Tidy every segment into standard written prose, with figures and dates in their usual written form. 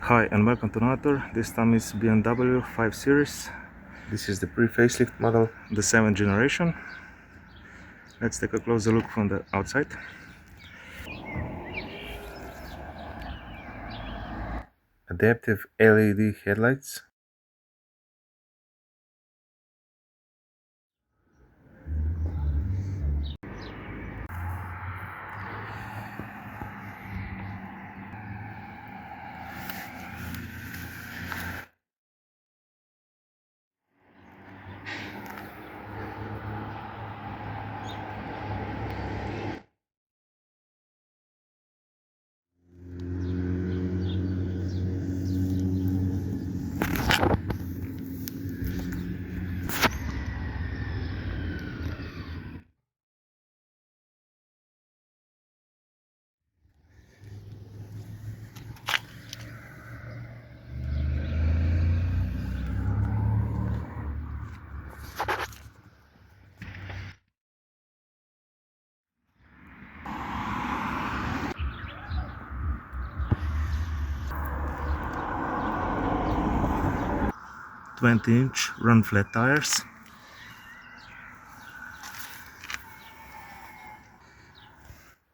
Hi and welcome to another tour. This time is BMW 5 Series. This is the pre-facelift model, the 7th generation. Let's take a closer look from the outside. Adaptive LED headlights. "20-inch run flat tires,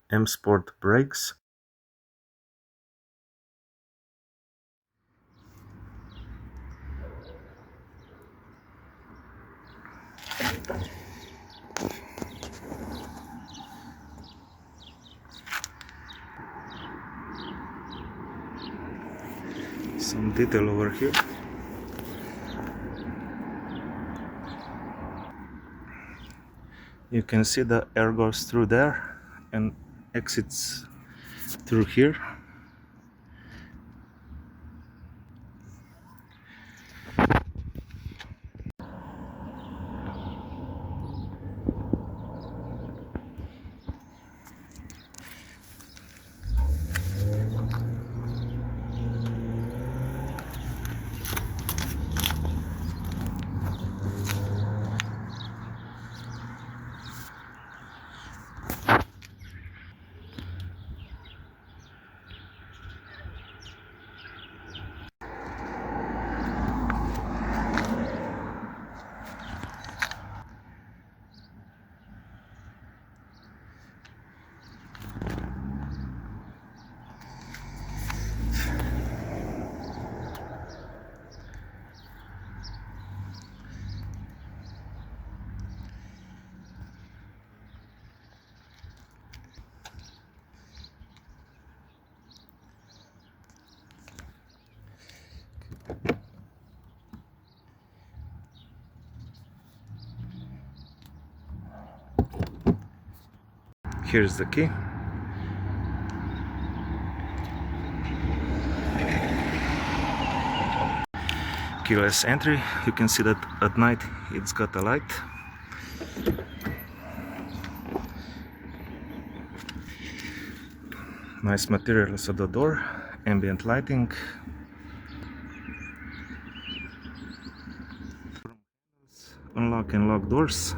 M Sport brakes, some detail over here. You can see the air goes through there and exits through here. Here's the key. Keyless entry. You can see that at night it's got a light. Nice materials at the door, ambient lighting. Unlock and lock doors,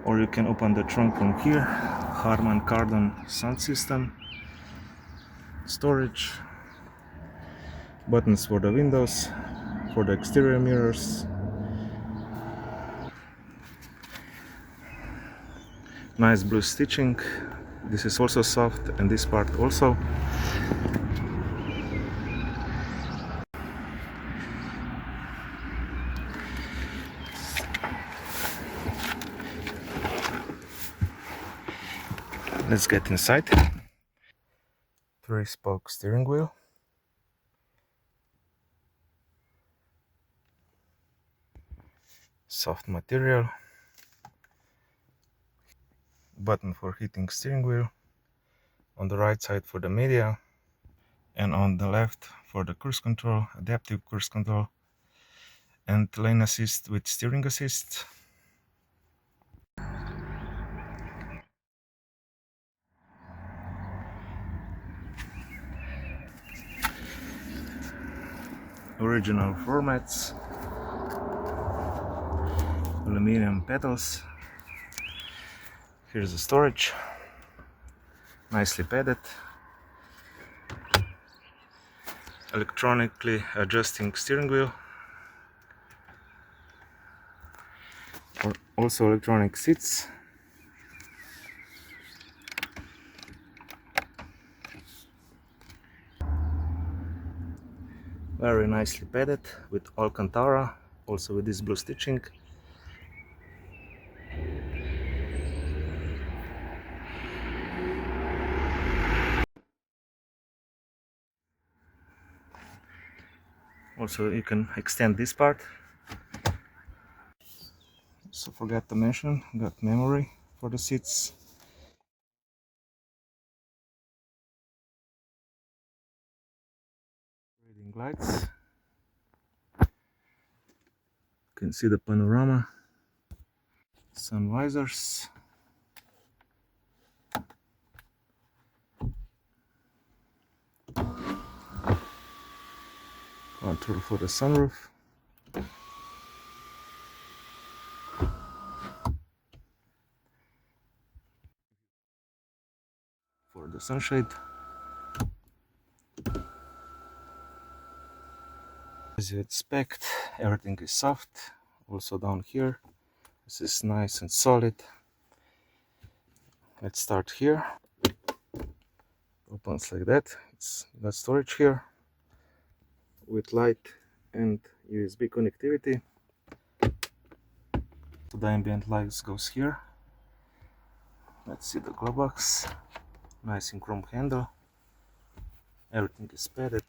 or you can open the trunk from here. Harman Kardon sound system, storage, buttons for the windows, for the exterior mirrors. Nice blue stitching. This is also soft, and this part also. Let's get inside. 3-spoke steering wheel. Soft material. Button for heating steering wheel. On the right side for the media. And on the left for the cruise control, adaptive cruise control. And lane assist with steering assist. Original floor mats, aluminum pedals. Here's the storage, nicely padded. electronically adjusting steering wheel, or also electronic seats. Very nicely padded with Alcantara, also with this blue stitching. Also you can extend this part. So forgot to mention, got memory for the seats. Reading lights. You can see the panorama. Sun visors. Control for the sunroof. For the sunshade. As you expect, everything is soft. Also down here, this is nice and solid. Let's start here. Opens like that. It's got storage here with light and USB connectivity. So the ambient lights goes here. Let's see the glove box. Nice in chrome handle. Everything is padded.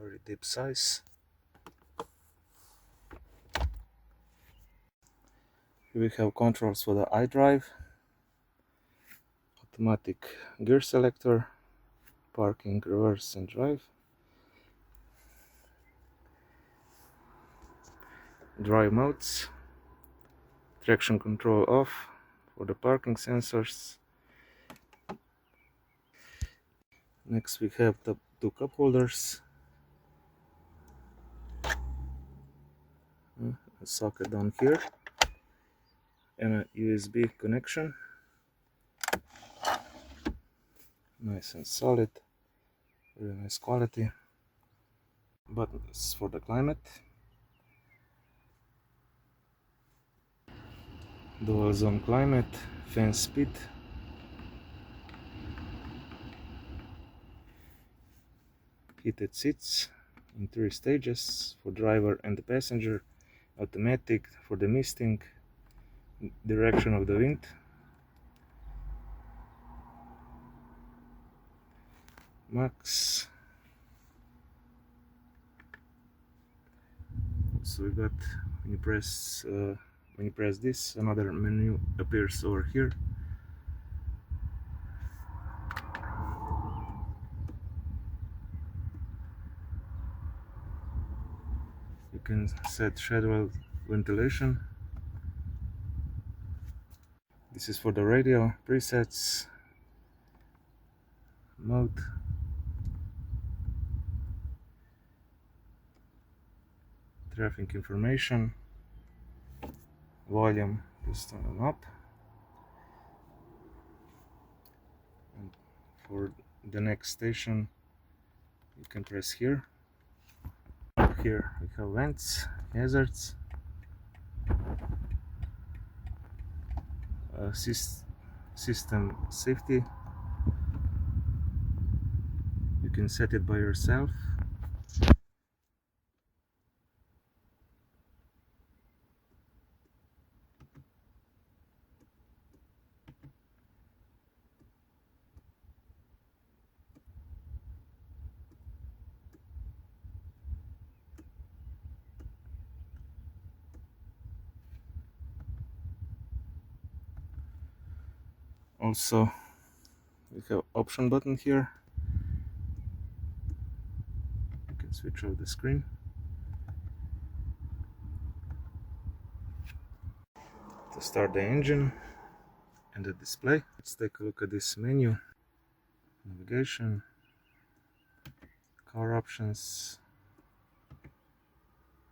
Very deep size. Here we have controls for the xDrive, automatic gear selector, parking, reverse and drive, drive modes, traction control off for the parking sensors. Next we have the two cup holders, a socket down here, and a USB connection. Nice and solid, very nice quality. Buttons for the climate, dual zone climate, fan speed, heated seats in 3 stages for driver and the passenger, automatic for the misting, direction of the wind, max. So we got, when you press this, another menu appears over here. You can set scheduled ventilation. This is for the radio presets, mode, traffic information, volume, just turn them up. And for the next station, you can press here. Up here we have vents, hazards, system safety. You can set it by yourself. Also, we have option button here. You can switch off the screen. To start the engine and the display, let's take a look at this menu. Navigation, car options,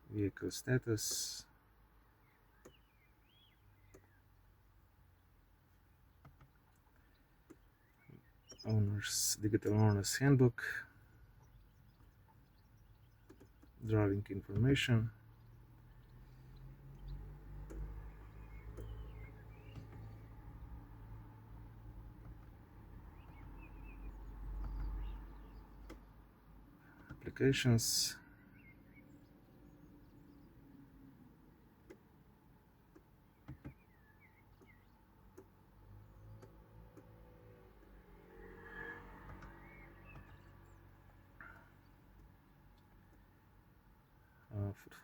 vehicle status, digital owner's handbook, driving information, applications,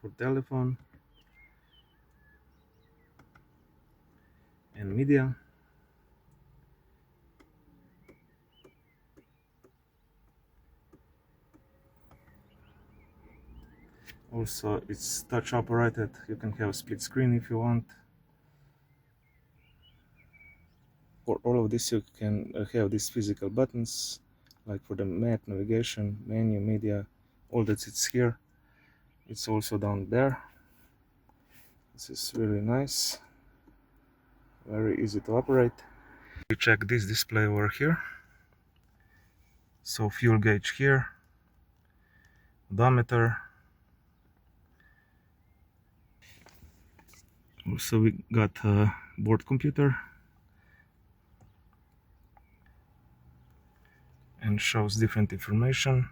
for telephone and media. Also, it's touch operated. You can have split screen if you want. For all of this, you can have these physical buttons, like for the map, navigation, menu, media, all that sits here. It's also down there. This is really nice, very easy to operate. You check this display over here. So fuel gauge here, odometer. Also we got a board computer and shows different information.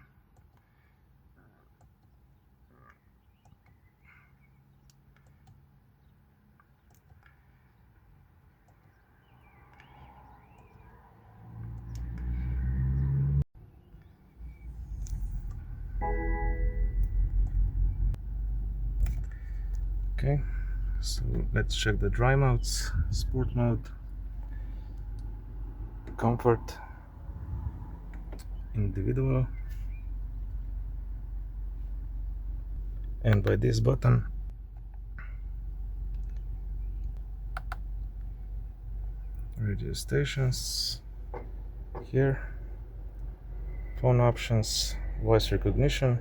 Okay, so let's check the dry modes. Sport mode, comfort, individual, and by this button radio stations, here phone options, voice recognition,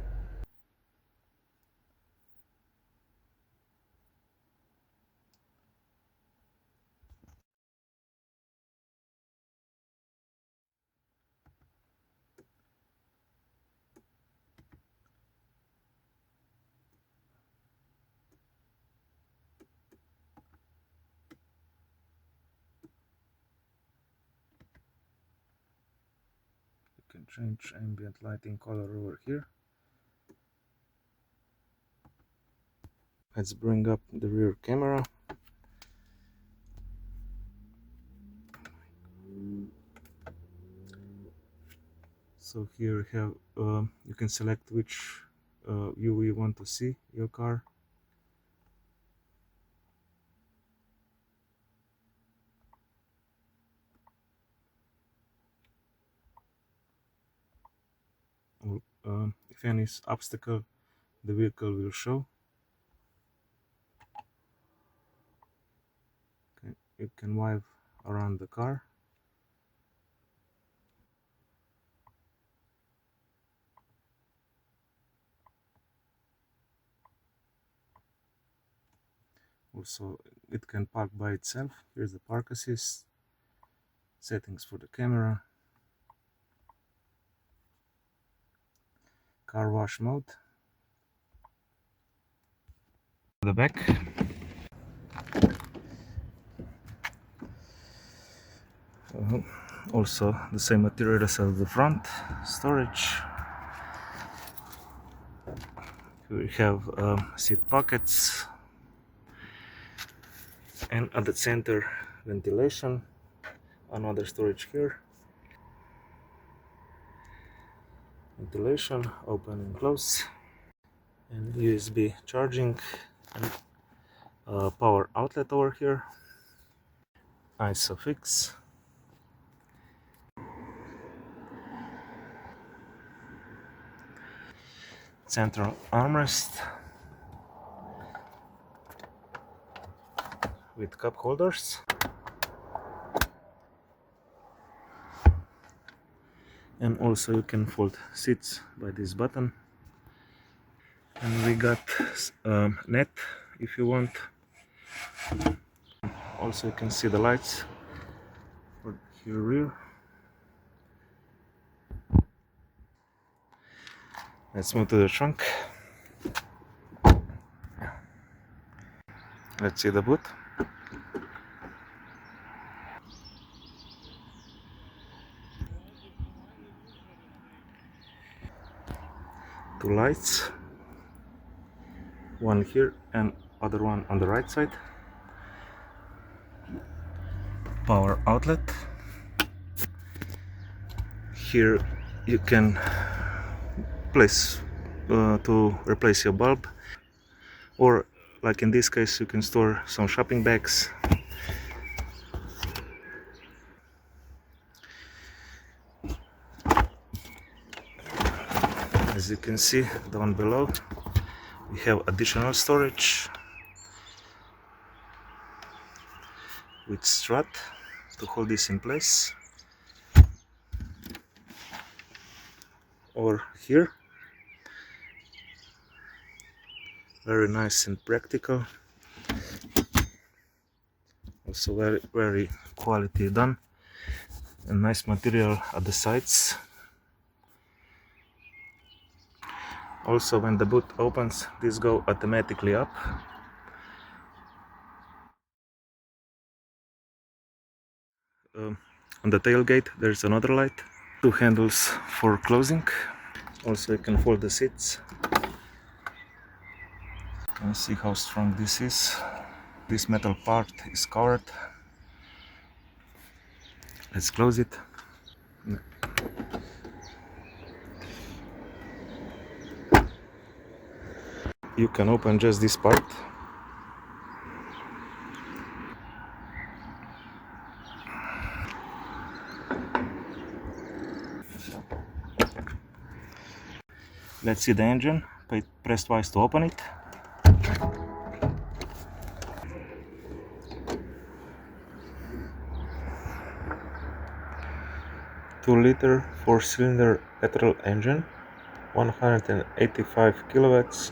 you can change ambient lighting color over here. Let's bring up the rear camera. So here you have you can select which view you want to see your car. Or, if any obstacle the vehicle will show. Okay, you can drive around the car. Also, it can park by itself. Here's the park assist, settings for the camera, car wash mode. The back. Also the same material as the front. Storage. We have seat pockets, and at the center ventilation. Another storage here. Ventilation, open and close, and USB charging, and power outlet over here. ISOFIX. Central armrest with cup holders. And also you can fold seats by this button. And we got net if you want. Also you can see the lights for your rear. Let's move to the trunk. Let's see the boot. Two lights, one here and other one on the right side. Power outlet. Here you can place to replace your bulb, or like in this case you can store some shopping bags. As you can see down below, we have additional storage with strut to hold this in place, or here, very nice and practical, also very quality done, and nice material at the sides. Also, when the boot opens, these go automatically up. On the tailgate there's another light, two handles for closing. Also you can fold the seats. You can see how strong this is. This metal part is covered. Let's close it. You can open just this part. Let's see the engine. Press twice to open it. Two-liter 4-cylinder petrol engine, 185 kilowatts,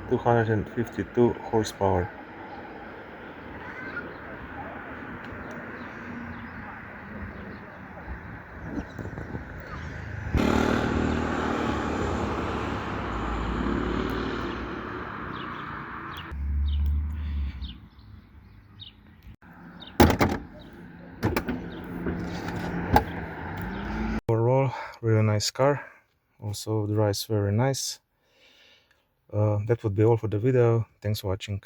252 horsepower. Overall, really nice car. Also, the ride's very nice. That would be all for the video. Thanks for watching.